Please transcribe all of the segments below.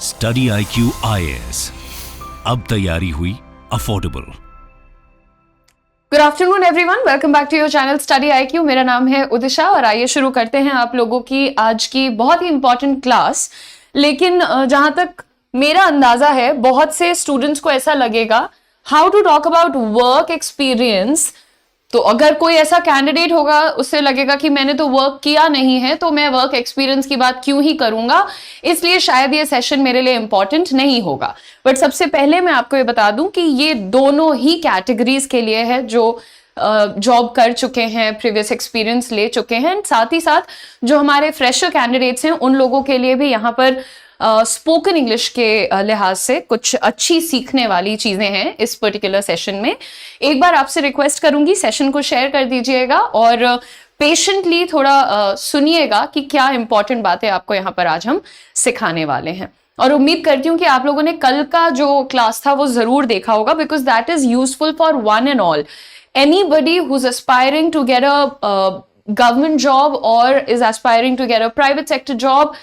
Study IQ IAS, अब तैयारी हुई affordable. Good afternoon everyone, welcome back to your channel study IQ। मेरा नाम है उदिशा और आइए शुरू करते हैं आप लोगों की आज की बहुत ही इंपॉर्टेंट क्लास। लेकिन जहां तक मेरा अंदाजा है, बहुत से स्टूडेंट्स को ऐसा लगेगा how to talk about work experience. तो अगर कोई ऐसा कैंडिडेट होगा, उससे लगेगा कि मैंने तो वर्क किया नहीं है, तो मैं वर्क एक्सपीरियंस की बात क्यों ही करूंगा, इसलिए शायद ये सेशन मेरे लिए इंपॉर्टेंट नहीं होगा। बट सबसे पहले मैं आपको ये बता दूं कि ये दोनों ही कैटेगरीज के लिए है जो जॉब कर चुके हैं, प्रीवियस एक्सपीरियंस ले चुके हैं। साथ ही साथ जो हमारे फ्रेशर कैंडिडेट्स हैं, उन लोगों के लिए भी यहाँ पर स्पोकन इंग्लिश के लिहाज से कुछ अच्छी सीखने वाली चीजें हैं इस पर्टिकुलर सेशन में। एक बार आपसे रिक्वेस्ट करूंगी, सेशन को शेयर कर दीजिएगा और पेशेंटली थोड़ा सुनिएगा कि क्या इंपॉर्टेंट बातें आपको यहाँ पर आज हम सिखाने वाले हैं। और उम्मीद करती हूँ कि आप लोगों ने कल का जो क्लास था वो जरूर देखा होगा, because that is useful for one and all. Anybody who's aspiring to get a government job or is aspiring to get a private sector job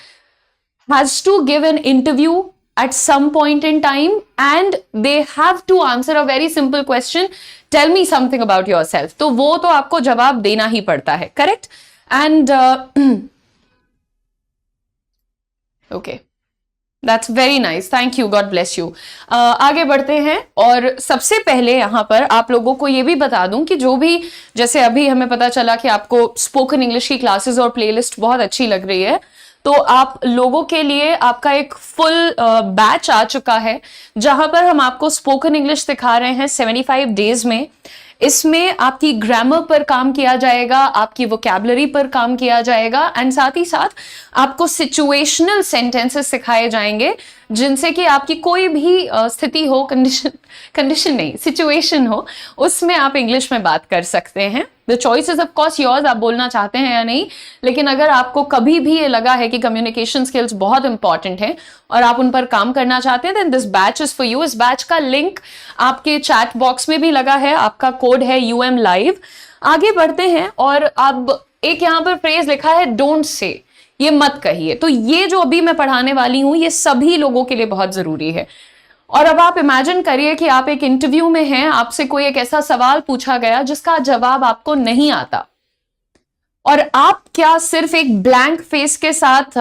has to give an interview at some point in time, and they have to answer a very simple question: tell me something about yourself. तो वो तो आपको जवाब देना ही पड़ता है, correct? And okay, that's very nice, thank you, God bless you. आगे बढ़ते हैं और सबसे पहले यहाँ पर आप लोगों को ये भी बता दूं कि जो भी, जैसे अभी हमें पता चला कि आपको स्पोकन इंग्लिश की क्लासेस और प्लेलिस्ट बहुत अच्छी लग रही है, तो आप लोगों के लिए आपका एक फुल बैच आ चुका है जहां पर हम आपको स्पोकन इंग्लिश सिखा रहे हैं 75 डेज में। इसमें आपकी ग्रामर पर काम किया जाएगा, आपकी वोकैबुलरी पर काम किया जाएगा, एंड साथ ही साथ आपको सिचुएशनल सेंटेंसेस सिखाए जाएंगे जिनसे कि आपकी कोई भी स्थिति हो, कंडीशन नहीं, सिचुएशन हो, उसमें आप इंग्लिश में बात कर सकते हैं। The choice is of course yours, आप बोलना चाहते हैं या नहीं। लेकिन अगर आपको कभी भी ये लगा है कि कम्युनिकेशन स्किल्स बहुत इंपॉर्टेंट हैं और आप उन पर काम करना चाहते हैं, then this batch is for you. इस बैच का लिंक आपके चैट बॉक्स में भी लगा है, आपका कोड है UM Live। आगे बढ़ते हैं और अब एक यहाँ पर फ्रेज लिखा है डोंट से, ये मत कहिए। तो ये जो अभी मैं पढ़ाने वाली हूं, ये सभी लोगों के लिए बहुत जरूरी है। और अब आप इमेजिन करिए कि आप एक इंटरव्यू में हैं, आपसे कोई एक ऐसा सवाल पूछा गया जिसका जवाब आपको नहीं आता, और आप क्या सिर्फ एक ब्लैंक फेस के साथ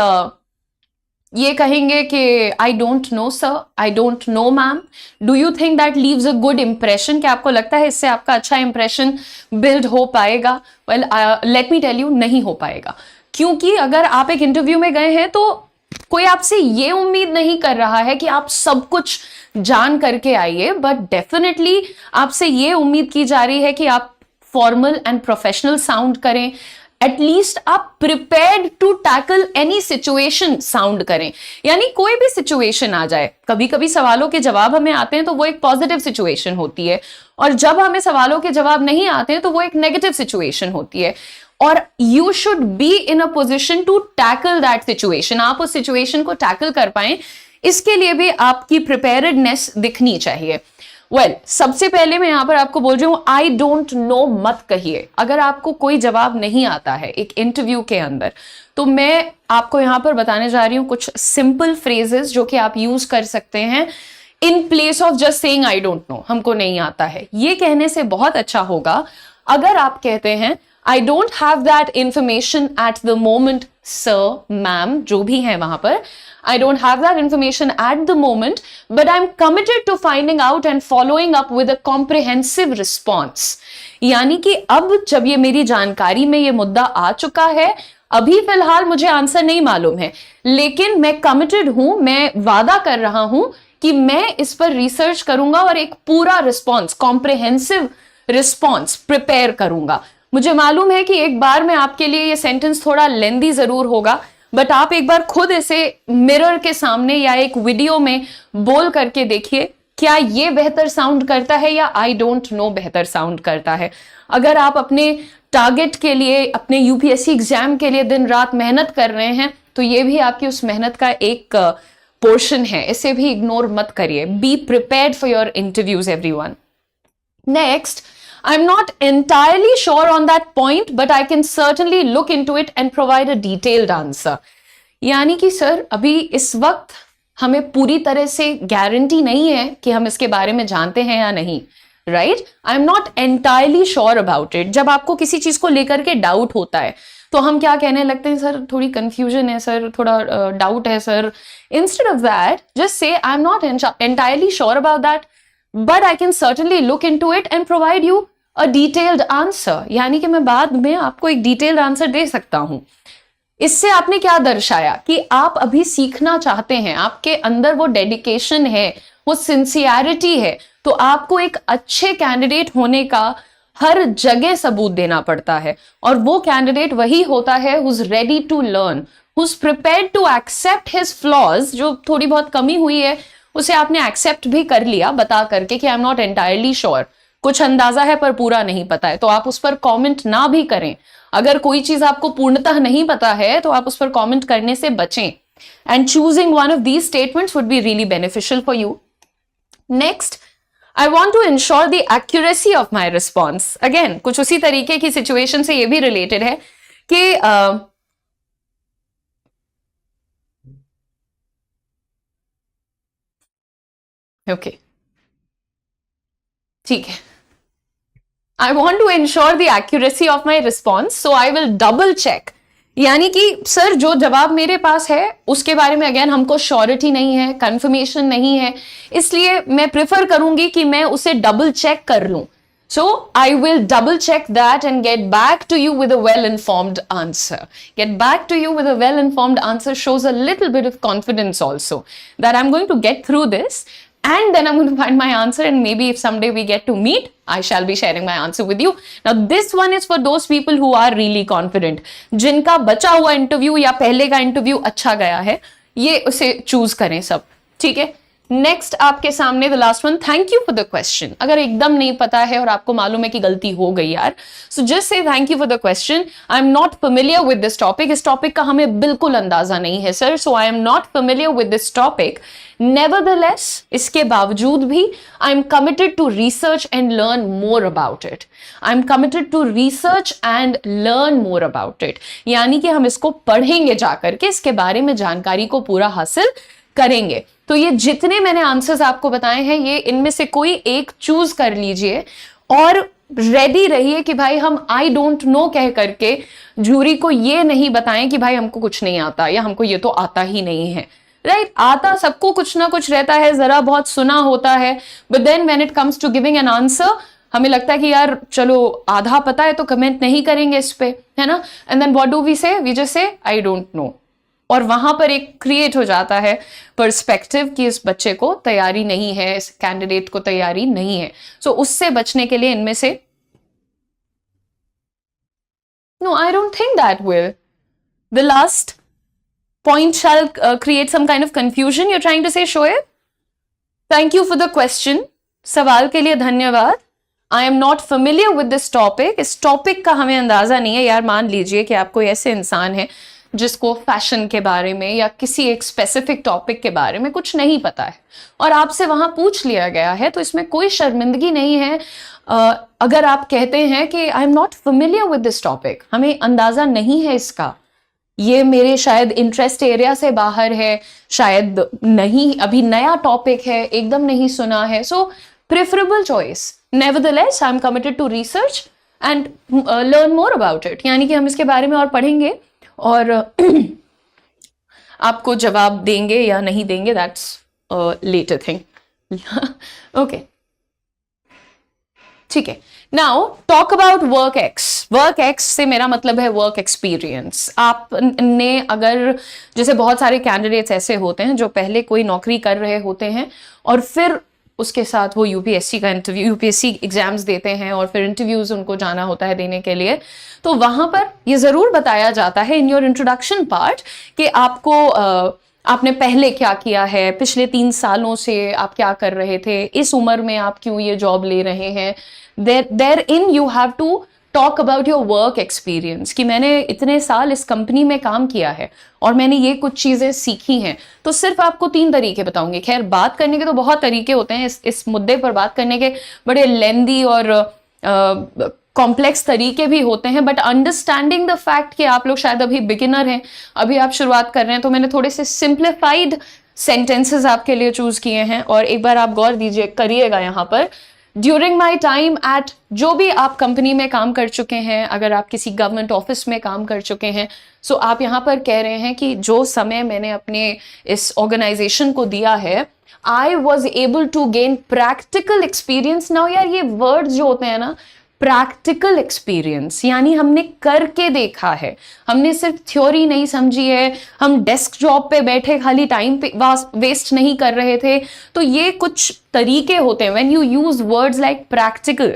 ये कहेंगे कि I don't know sir, I don't know ma'am? Do you think that leaves a good impression? क्या आपको लगता है इससे आपका अच्छा इंप्रेशन बिल्ड हो पाएगा? Well, let me tell you, नहीं हो पाएगा। क्योंकि अगर आप एक इंटरव्यू में गए हैं तो कोई आपसे ये उम्मीद नहीं कर रहा है कि आप सब कुछ जान करके आइए, बट डेफिनेटली आपसे ये उम्मीद की जा रही है कि आप फॉर्मल एंड प्रोफेशनल साउंड करें। एटलीस्ट आप prepared to tackle any situation sound करें, यानी कोई भी सिचुएशन आ जाए। कभी कभी सवालों के जवाब हमें आते हैं तो वो एक पॉजिटिव सिचुएशन होती है, और जब हमें सवालों के जवाब नहीं आते हैं तो वो एक नेगेटिव सिचुएशन होती है। और you should be in a position to tackle that situation. आप उस सिचुएशन को टैकल कर पाए, इसके लिए भी आपकी प्रिपेयर्डनेस दिखनी चाहिए। सबसे पहले मैं यहां पर आपको बोल रही हूं, आई डोंट नो मत कहिए। अगर आपको कोई जवाब नहीं आता है एक इंटरव्यू के अंदर, तो मैं आपको यहां पर बताने जा रही हूं कुछ सिंपल फ्रेजेस जो कि आप यूज कर सकते हैं in place of just saying I don't know, हमको नहीं आता है। ये कहने से बहुत अच्छा होगा अगर आप कहते हैं I don't have that information at the moment, sir, ma'am, जो भी है वहां पर। I don't have that information at the moment, but I'm committed to finding out and following up with a comprehensive response. यानी कि अब जब ये मेरी जानकारी में ये मुद्दा आ चुका है, अभी फिलहाल मुझे आंसर नहीं मालूम है, लेकिन मैं कमिटेड हूं, मैं वादा कर रहा हूं कि मैं इस पर रिसर्च करूंगा और एक पूरा रिस्पॉन्स, कॉम्प्रिहेंसिव रिस्पॉन्स प्रिपेयर करूंगा। मुझे मालूम है कि एक बार में आपके लिए ये सेंटेंस थोड़ा लेंदी जरूर होगा, बट आप एक बार खुद इसे मिरर के सामने या एक वीडियो में बोल करके देखिए, क्या ये बेहतर साउंड करता है या आई डोंट नो बेहतर साउंड करता है। अगर आप अपने टारगेट के लिए, अपने UPSC एग्जाम के लिए दिन रात मेहनत कर रहे हैं, तो ये भी आपकी उस मेहनत का एक पोर्शन है, इसे भी इग्नोर मत करिए। Be prepared for your interviews everyone. Next, I'm not entirely sure on that point, but I can certainly look into it and provide a detailed answer. यानी कि सर, अभी इस वक्त हमें पूरी तरह से गारंटी नहीं है कि हम इसके बारे में जानते हैं या नहीं, right? I am not entirely sure about it. जब आपको किसी चीज को लेकर के डाउट होता है तो हम क्या कहने लगते हैं, सर थोड़ी कंफ्यूजन है सर, थोड़ा डाउट है sir. Instead of that just say I am not entirely sure about that, but I can certainly look into it and provide you a detailed answer. यानी कि मैं बाद में आपको एक डिटेल्ड आंसर दे सकता हूं. इससे आपने क्या दर्शाया कि आप अभी सीखना चाहते हैं, आपके अंदर वो डेडिकेशन है, वो सिंसियरिटी है. तो आपको एक अच्छे कैंडिडेट होने का हर जगह सबूत देना पड़ता है, और वो कैंडिडेट वही होता है who's ready to learn, who's prepared to accept his flaws. जो थोड़ी बहुत कमी हुई है उसे आपने एक्सेप्ट भी कर लिया बता करके कि आई एम नॉट एंटायरली श्योर, कुछ अंदाजा है पर पूरा नहीं पता है, तो आप उस पर कमेंट ना भी करें. अगर कोई चीज आपको पूर्णतः नहीं पता है तो आप उस पर कमेंट करने से बचें. And choosing one of these statements would be really beneficial for you. Next, I want to ensure the accuracy of my response. Again, कुछ उसी तरीके की सिचुएशन से ये भी रिलेटेड है कि ओके, ठीक है. I want to ensure the accuracy of my response, so I will double check. यानी कि सर जो जवाब मेरे पास है उसके बारे में अगेन हमको श्योरिटी नहीं है, कंफर्मेशन नहीं है, इसलिए मैं प्रेफर करूंगी कि मैं उसे डबल चेक कर लूं. So I will double check that and get back to you with a well-informed answer. Get back to you with a well-informed answer shows a little bit of confidence also that I'm going to get through this, and then I'm going to find my answer, and maybe if someday we get to meet, I shall be sharing my answer with you. Now this one is for those people who are really confident, जिनका बचा हुआ interview या पहले का interview अच्छा गया है, ये उसे चूज करें सब. ठीक है. नेक्स्ट आपके सामने the last one, thank you for the question. अगर एकदम नहीं पता है और आपको मालूम है कि गलती हो गई यार, so just say thank you for the question. I am not familiar with this topic. इस टॉपिक का हमें बिल्कुल अंदाजा नहीं है sir, so I am not familiar with this topic. Nevertheless, इसके बावजूद भी I am committed to research and learn more about it. I am committed to research and learn more about it. यानी कि हम इसको पढ़ेंगे जाकर के, इसके बारे में जानकारी को पूरा हासिल करेंगे. तो ये जितने मैंने आंसर्स आपको बताए हैं, ये इनमें से कोई एक चूज कर लीजिए और रेडी रहिए कि भाई हम आई डोंट नो कह करके जूरी को ये नहीं बताएं कि भाई हमको कुछ नहीं आता या हमको ये तो आता ही नहीं है. राइट, आता सबको कुछ ना कुछ रहता है, जरा बहुत सुना होता है, but then when it comes to giving an answer हमें लगता है कि यार चलो आधा पता है तो कमेंट नहीं करेंगे इस पे, है ना. And then what do we say, we just say I don't know, और वहां पर एक क्रिएट हो जाता है पर्सपेक्टिव कि इस बच्चे को तैयारी नहीं है, इस कैंडिडेट को तैयारी नहीं है. सो उससे बचने के लिए इनमें से no, I don't think that will the last point shall create some kind of confusion. You're trying to say, Shoaib? Thank you for the question. सवाल के लिए धन्यवाद. I am not familiar with this topic. इस topic का हमें अंदाजा नहीं है यार. मान लीजिए कि आप कोई ऐसे इंसान है जिसको फैशन के बारे में या किसी एक स्पेसिफिक टॉपिक के बारे में कुछ नहीं पता है और आपसे वहां पूछ लिया गया है, तो इसमें कोई शर्मिंदगी नहीं है अगर आप कहते हैं कि आई am not familiar with this topic, हमें अंदाजा नहीं है इसका, ये मेरे शायद इंटरेस्ट एरिया से बाहर है, शायद नहीं, अभी नया टॉपिक है, एकदम नहीं सुना है. So preferable choice. Nevertheless I am committed to research and learn more about it. यानी कि हम इसके बारे में और पढ़ेंगे और आपको जवाब देंगे या नहीं देंगे, दैट्स लेटर थिंग. ओके, ठीक है. Now talk about work ex. Work ex से मेरा मतलब है वर्क एक्सपीरियंस. आपने अगर, जैसे बहुत सारे कैंडिडेट्स ऐसे होते हैं जो पहले कोई नौकरी कर रहे होते हैं और फिर उसके साथ वो यूपीएससी का इंटरव्यू, यूपीएससी एग्जाम्स देते हैं और फिर इंटरव्यूज उनको जाना होता है देने के लिए, तो वहां पर ये जरूर बताया जाता है इन योर इंट्रोडक्शन पार्ट कि आपको आपने पहले क्या किया है, पिछले 3 सालों से आप क्या कर रहे थे, इस उम्र में आप क्यों ये जॉब ले रहे हैं. therein you have to talk about your work experience कि मैंने इतने साल इस कंपनी में काम किया है और मैंने ये कुछ चीजें सीखी हैं. तो सिर्फ आपको 3 तरीके बताऊंगी. खैर बात करने के तो बहुत तरीके होते हैं, इस मुद्दे पर बात करने के बड़े लेंदी और कॉम्प्लेक्स तरीके भी होते हैं, बट अंडरस्टैंडिंग द फैक्ट कि आप लोग शायद अभी बिगिनर हैं, अभी आप शुरुआत कर रहे हैं, तो मैंने थोड़े से सिंप्लीफाइड सेंटेंसेस आपके लिए चूज किए हैं और एक बार आप गौर दीजिए करिएगा यहाँ पर। ड्यूरिंग माई टाइम एट, जो भी आप कंपनी में काम कर चुके हैं, अगर आप किसी गवर्नमेंट ऑफिस में काम कर चुके हैं, सो आप यहाँ पर कह रहे हैं कि जो समय मैंने अपने इस ऑर्गेनाइजेशन को दिया है, I was able to gain practical experience. Now यार ये वर्ड जो होते हैं ना, प्रैक्टिकल एक्सपीरियंस यानी हमने करके देखा है, हमने सिर्फ थ्योरी नहीं समझी है, हम डेस्क जॉब पे बैठे खाली टाइम पे वेस्ट नहीं कर रहे थे। तो ये कुछ तरीके होते हैं, when you use words like practical,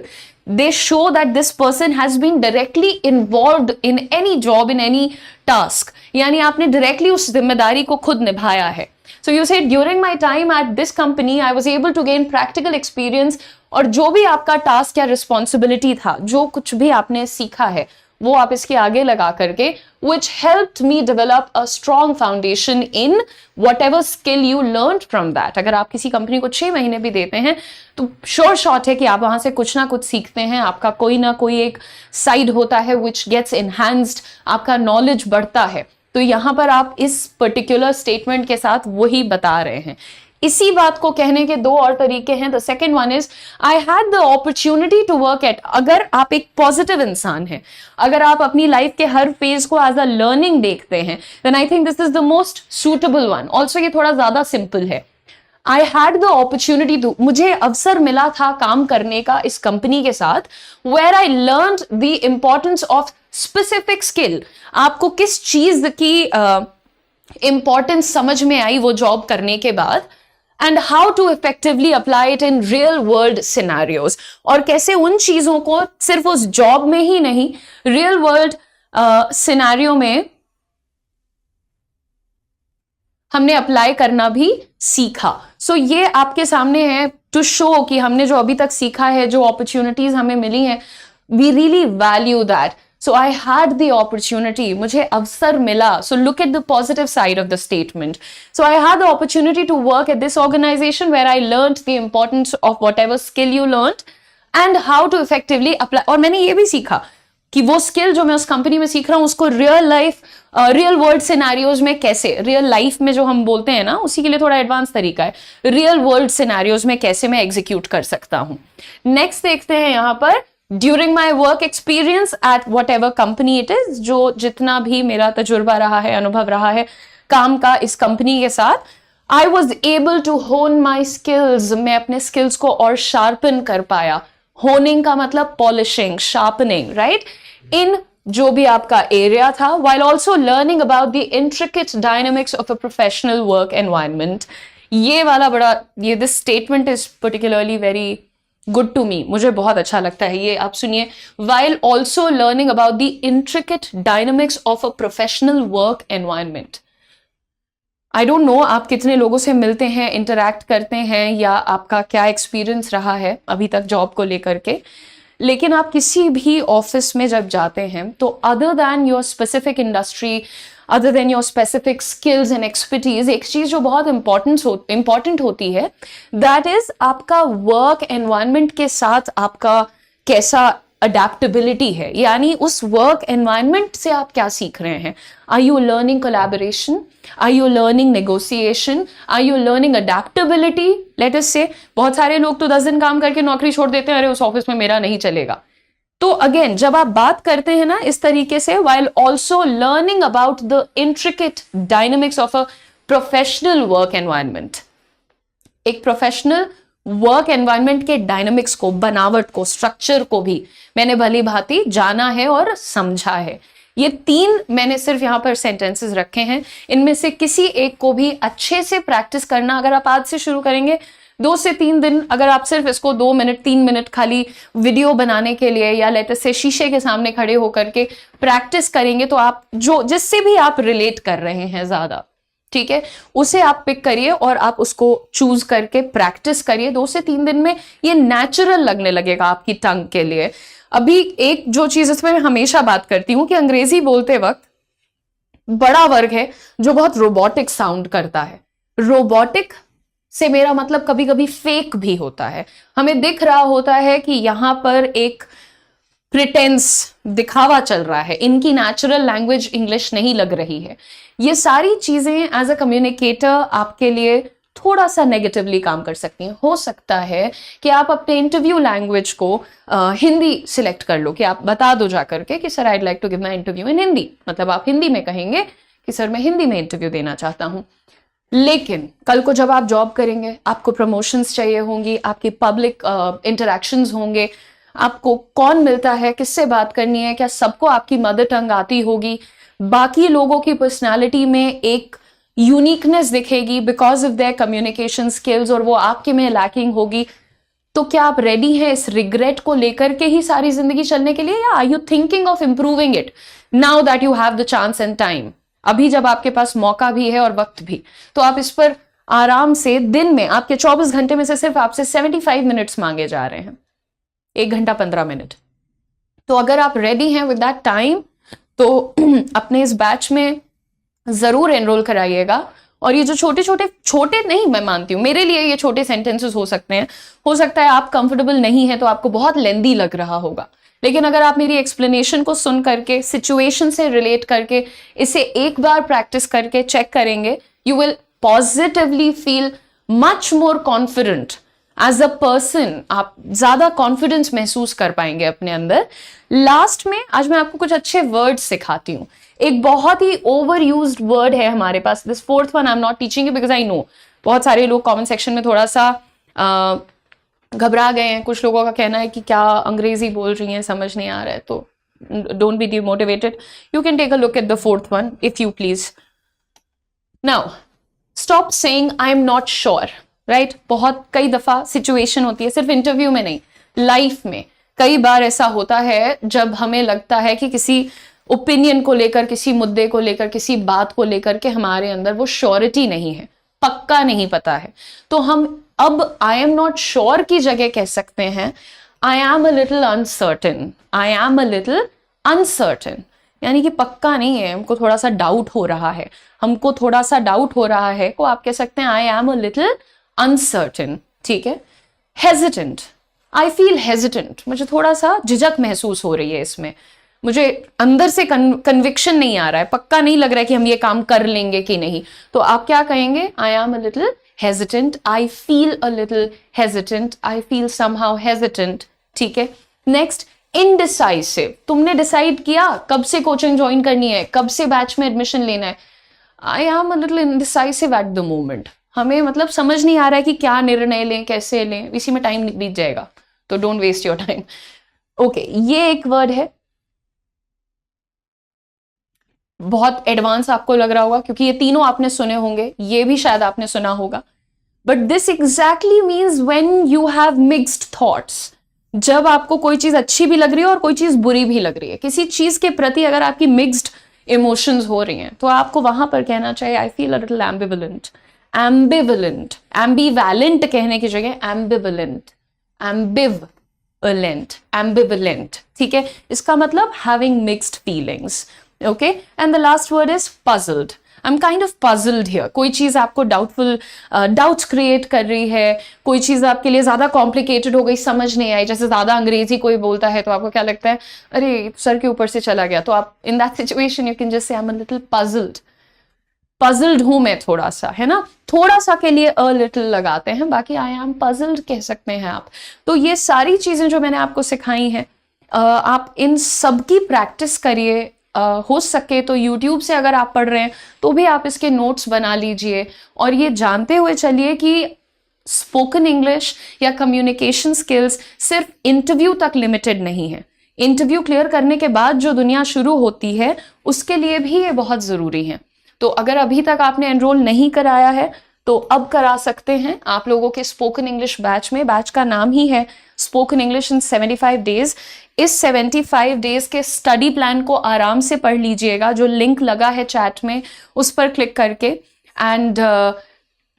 they show that this person has been directly involved in any job, in any task, यानी आपने directly उस जिम्मेदारी को खुद निभाया है। So you said during my time at this company I was able to gain practical experience, और जो भी आपका टास्क या रिस्पॉन्सिबिलिटी था, जो कुछ भी आपने सीखा है, वो आप इसके आगे लगा करके which helped me develop a strong foundation in whatever skill you learned from that। अगर आप किसी कंपनी को 6 महीने भी देते हैं तो श्योर शॉट है कि आप वहां से कुछ ना कुछ सीखते हैं, आपका कोई ना कोई एक साइड होता है which gets enhanced, आपका नॉलेज बढ़ता है। तो यहां पर आप इस पर्टिकुलर स्टेटमेंट के साथ वही बता रहे हैं। इसी बात को कहने के 2 और तरीके हैं। The second one is I had the opportunity to work at, अगर आप एक पॉजिटिव इंसान हैं, अगर आप अपनी लाइफ के हर फेज को एज अ लर्निंग देखते हैं, then I think this is the most suitable one. Also ये थोड़ा ज्यादा सिंपल है। I had the opportunity to, मुझे अवसर मिला था काम करने का इस कंपनी के साथ, where I learned the importance of specific skill. आपको किस चीज की इंपॉर्टेंस समझ में आई वो जॉब करने के बाद, and how to effectively apply it in real world scenarios, और कैसे उन चीजों को सिर्फ उस जॉब में ही नहीं, रियल वर्ल्ड सिनेरियो में हमने अप्लाई करना भी सीखा। सो ये आपके सामने है टू शो कि हमने जो अभी तक सीखा है, जो अपॉर्चुनिटीज हमें मिली हैं, we really value that. So I had the opportunity, मुझे अवसर मिला। So look at the positive side of the statement. So I had the opportunity to work at this organization where I learned the importance of whatever skill you learned and how to effectively apply। और मैंने ये भी सीखा कि वो skill जो मैं उस कंपनी में सीख रहा हूँ उसको रियल वर्ल्ड सिनेरियोज में कैसे, रियल लाइफ में जो हम बोलते हैं ना, उसी के लिए थोड़ा एडवांस तरीका है, रियल वर्ल्ड सिनेरियोज में कैसे मैं एग्जीक्यूट कर सकता हूँ। नेक्स्ट देखते हैं यहाँ पर, during my work experience eight what ever company it is, जो जितना भी मेरा तजुर्बा रहा है, अनुभव रहा है काम का इस कंपनी के साथ, आई वॉज एबल टू होन माई स्किल्स, मैं अपने स्किल्स को और शार्पन कर पाया। होनिंग का मतलब पॉलिशिंग, शार्पनिंग, राइट, इन जो भी आपका एरिया था, while also learning about the intricate dynamics of a professional work environment। ये वाला बड़ा, ये this statement is particularly very good to me, मुझे बहुत अच्छा लगता है ये। आप सुनिए, while also learning about the intricate dynamics of a professional work environment। I don't know आप कितने लोगों से मिलते हैं, इंटरैक्ट करते हैं, या आपका क्या एक्सपीरियंस रहा है अभी तक जॉब को लेकर के, लेकिन आप किसी भी ऑफिस में जब जाते हैं तो other than your specific industry, other than your specific skills and expertise, एक चीज जो बहुत इंपॉर्टेंट होती है, दैट इज आपका वर्क एनवायरनमेंट के साथ आपका कैसा अडेप्टेबिलिटी है, यानी उस वर्क एनवायरनमेंट से आप क्या सीख रहे हैं। Are you learning collaboration, are you learning negotiation, are you learning adaptability. Let us say बहुत सारे लोग तो 10 दिन काम करके नौकरी छोड़ देते हैं, अरे उस ऑफिस में मेरा नहीं चलेगा। तो अगेन जब आप बात करते हैं ना इस तरीके से, while also learning about the intricate dynamics of a professional work environment, एक प्रोफेशनल वर्क एनवायरनमेंट के डायनामिक्स को, बनावट को, स्ट्रक्चर को भी मैंने भली भांति जाना है और समझा है। ये 3 मैंने सिर्फ यहाँ पर सेंटेंसेस रखे हैं, इनमें से किसी एक को भी अच्छे से प्रैक्टिस करना, अगर आप आज से शुरू करेंगे 2 से 3 दिन, अगर आप सिर्फ इसको 2 मिनट 3 मिनट खाली वीडियो बनाने के लिए या लेटेस्ट से शीशे के सामने खड़े होकर के प्रैक्टिस करेंगे, तो आप जो जिससे भी आप रिलेट कर रहे हैं ज्यादा, ठीक है, उसे आप पिक करिए और आप उसको चूज करके प्रैक्टिस करिए। 2 से 3 दिन में ये नेचुरल लगने लगेगा आपकी टंग के लिए। अभी एक जो चीज इसमें मैं हमेशा बात करती हूँ कि अंग्रेजी बोलते वक्त बड़ा वर्ग है जो बहुत रोबोटिक साउंड करता है। रोबोटिक से मेरा मतलब कभी कभी फेक भी होता है। हमें दिख रहा होता है कि यहाँ पर एक प्रिटेंस, दिखावा चल रहा है, इनकी नेचुरल लैंग्वेज इंग्लिश नहीं लग रही है, ये सारी चीजें एज अ कम्युनिकेटर आपके लिए थोड़ा सा नेगेटिवली काम कर सकती हैं। हो सकता है कि आप अपने इंटरव्यू लैंग्वेज को हिंदी सिलेक्ट कर लो, कि आप बता दो जा करके कि sir I'd like to give my interview in Hindi, मतलब आप हिंदी में कहेंगे कि सर मैं हिंदी में इंटरव्यू देना चाहता हूं। लेकिन कल को जब आप जॉब करेंगे, आपको प्रमोशंस चाहिए होंगी, आपकी पब्लिक इंटरेक्शंस होंगे, आपको कौन मिलता है, किससे बात करनी है, क्या सबको आपकी मदर टंग आती होगी, बाकी लोगों की पर्सनालिटी में एक यूनिकनेस दिखेगी because of their communication skills, और वो आपके में लैकिंग होगी, तो क्या आप रेडी हैं इस रिग्रेट को लेकर के ही सारी जिंदगी चलने के लिए, या are you thinking of improving it now that you have the chance and time? अभी जब आपके पास मौका भी है और वक्त भी, तो आप इस पर आराम से, दिन में आपके 24 घंटे में से सिर्फ आपसे 75 मिनट्स मांगे जा रहे हैं, 1 घंटा 15 मिनट। तो अगर आप रेडी हैं विद दैट टाइम, तो अपने इस बैच में जरूर एनरोल कराइएगा। और ये जो छोटे नहीं, मैं मानती हूँ मेरे लिए ये छोटे सेंटेंसेस हो सकते हैं, हो सकता है आप कंफर्टेबल नहीं है तो आपको बहुत लेंदी लग रहा होगा, लेकिन अगर आप मेरी एक्सप्लेनेशन को सुन करके, सिचुएशन से रिलेट करके, इसे एक बार प्रैक्टिस करके चेक करेंगे, you will positively feel much more confident as a person. आप ज्यादा कॉन्फिडेंस महसूस कर पाएंगे अपने अंदर। लास्ट में आज मैं आपको कुछ अच्छे वर्ड्स सिखाती हूँ। एक बहुत ही ओवर यूज्ड वर्ड है हमारे पास, this fourth one I am not teaching you because I know बहुत सारे लोग कमेंट सेक्शन में थोड़ा सा घबरा गए हैं। कुछ लोगों का कहना है कि क्या अंग्रेजी बोल रही हैं, समझ नहीं आ रहा है, तो don't be demotivated, you can take a look at the fourth one if you please. Now stop saying I am not sure, right? बहुत कई दफा सिचुएशन होती है, सिर्फ इंटरव्यू में नहीं, लाइफ में कई बार ऐसा होता है जब हमें लगता है कि किसी ओपिनियन को लेकर, किसी मुद्दे को लेकर, किसी बात को लेकर के हमारे अंदर वो श्योरिटी नहीं है, पक्का नहीं पता है, तो हम अब आई एम नॉट श्योर की जगह कह सकते हैं I am a little uncertain, I am a little uncertain, यानी कि पक्का नहीं है, हमको थोड़ा सा डाउट हो रहा है, हमको थोड़ा सा डाउट हो रहा है को आप कह सकते हैं I am a little uncertain, ठीक है? हेजिटेंट, आई फील हेजिटेंट, मुझे थोड़ा सा झिझक महसूस हो रही है इसमें, मुझे अंदर से कन्विक्शन नहीं आ रहा है, पक्का नहीं लग रहा है कि हम ये काम कर लेंगे कि नहीं, तो आप क्या कहेंगे? I am a little hesitant, I feel a little hesitant, I feel somehow hesitant, ठीक है? नेक्स्ट, इनडिसाइसिव, तुमने डिसाइड किया कब से कोचिंग ज्वाइन करनी है, कब से बैच में एडमिशन लेना है, I am a little indecisive at the moment, हमें मतलब समझ नहीं आ रहा है कि क्या निर्णय लें, कैसे लें, इसी में टाइम बीत जाएगा, तो don't waste your time. Okay, ये एक वर्ड है, बहुत एडवांस आपको लग रहा होगा क्योंकि ये तीनों आपने सुने होंगे, ये भी शायद आपने सुना होगा, but this exactly means when you have mixed thoughts, जब आपको कोई चीज अच्छी भी लग रही है और कोई चीज बुरी भी लग रही है, किसी चीज के प्रति अगर आपकी मिक्स्ड इमोशंस हो रही हैं, तो आपको वहां पर कहना चाहिए I feel a little ambivalent, ambivalent, एम्बीवैलेंट कहने की जगह एम्बिवलेंट, एम्बिवलेंट, एम्बिवलेंट, ठीक है? इसका मतलब having mixed feelings, okay? And the last word is puzzled, I am kind of puzzled here, कोई चीज आपको डाउट्स क्रिएट कर रही है, कोई चीज आपके लिए ज्यादा कॉम्प्लिकेटेड हो गई, समझ नहीं आई, जैसे ज्यादा अंग्रेजी कोई बोलता है तो आपको क्या लगता है, अरे सर के ऊपर से चला गया, तो आप in that situation you can just say I am a little puzzled, puzzled हूं मैं थोड़ा सा, है ना? थोड़ा सा के लिए अ लिटिल लगाते हैं, बाकी आई एम पजल्ड कह सकते हैं आप। तो ये सारी चीजें जो मैंने आपको सिखाई हैं, आप इन सब की प्रैक्टिस करिए, हो सके तो YouTube से अगर आप पढ़ रहे हैं तो भी आप इसके नोट्स बना लीजिए, और ये जानते हुए चलिए कि स्पोकन इंग्लिश या कम्युनिकेशन स्किल्स सिर्फ इंटरव्यू तक लिमिटेड नहीं है, इंटरव्यू क्लियर करने के बाद जो दुनिया शुरू होती है उसके लिए भी ये बहुत जरूरी है। तो अगर अभी तक आपने एनरोल नहीं कराया है तो अब करा सकते हैं आप लोगों के स्पोकन इंग्लिश बैच में। बैच का नाम ही है स्पोकन इंग्लिश इन 75 डेज। इस 75 डेज के स्टडी प्लान को आराम से पढ़ लीजिएगा, जो लिंक लगा है चैट में उस पर क्लिक करके, एंड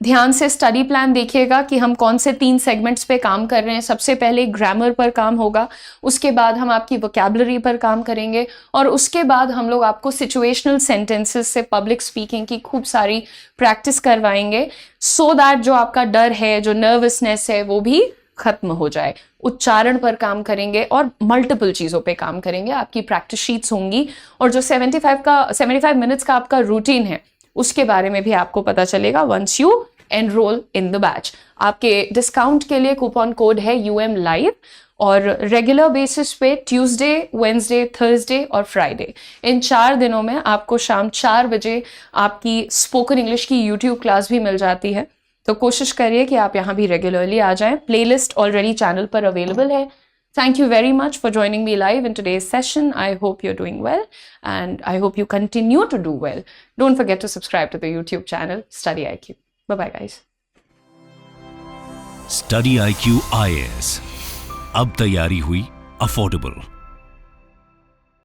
ध्यान से स्टडी प्लान देखिएगा कि हम कौन से 3 सेगमेंट्स पे काम कर रहे हैं। सबसे पहले ग्रामर पर काम होगा, उसके बाद हम आपकी वोकैबुलरी पर काम करेंगे, और उसके बाद हम लोग आपको सिचुएशनल सेंटेंसेस से पब्लिक स्पीकिंग की खूब सारी प्रैक्टिस करवाएंगे, सो दैट जो आपका डर है, जो नर्वसनेस है, वो भी खत्म हो जाए। उच्चारण पर काम करेंगे और मल्टीपल चीज़ों पे काम करेंगे। आपकी प्रैक्टिस शीट्स होंगी और जो 75 मिनट्स का आपका रूटीन है उसके बारे में भी आपको पता चलेगा once you enrol in the batch. आपके डिस्काउंट के लिए कूपन कोड है UM Live और रेगुलर बेसिस पे ट्यूसडे, वेंसडे, थर्सडे और फ्राइडे, इन 4 दिनों में आपको शाम 4 बजे आपकी स्पोकन इंग्लिश की YouTube क्लास भी मिल जाती है। तो कोशिश करिए कि आप यहाँ भी रेगुलरली आ जाएं। प्लेलिस्ट ऑलरेडी चैनल पर अवेलेबल है। Thank you very much for joining me live in today's session. I hope you're doing well and I hope you continue to do well. Don't forget to subscribe to the YouTube channel Study IQ. Bye-bye guys. Study IQ IAS, अब तैयारी हुई affordable.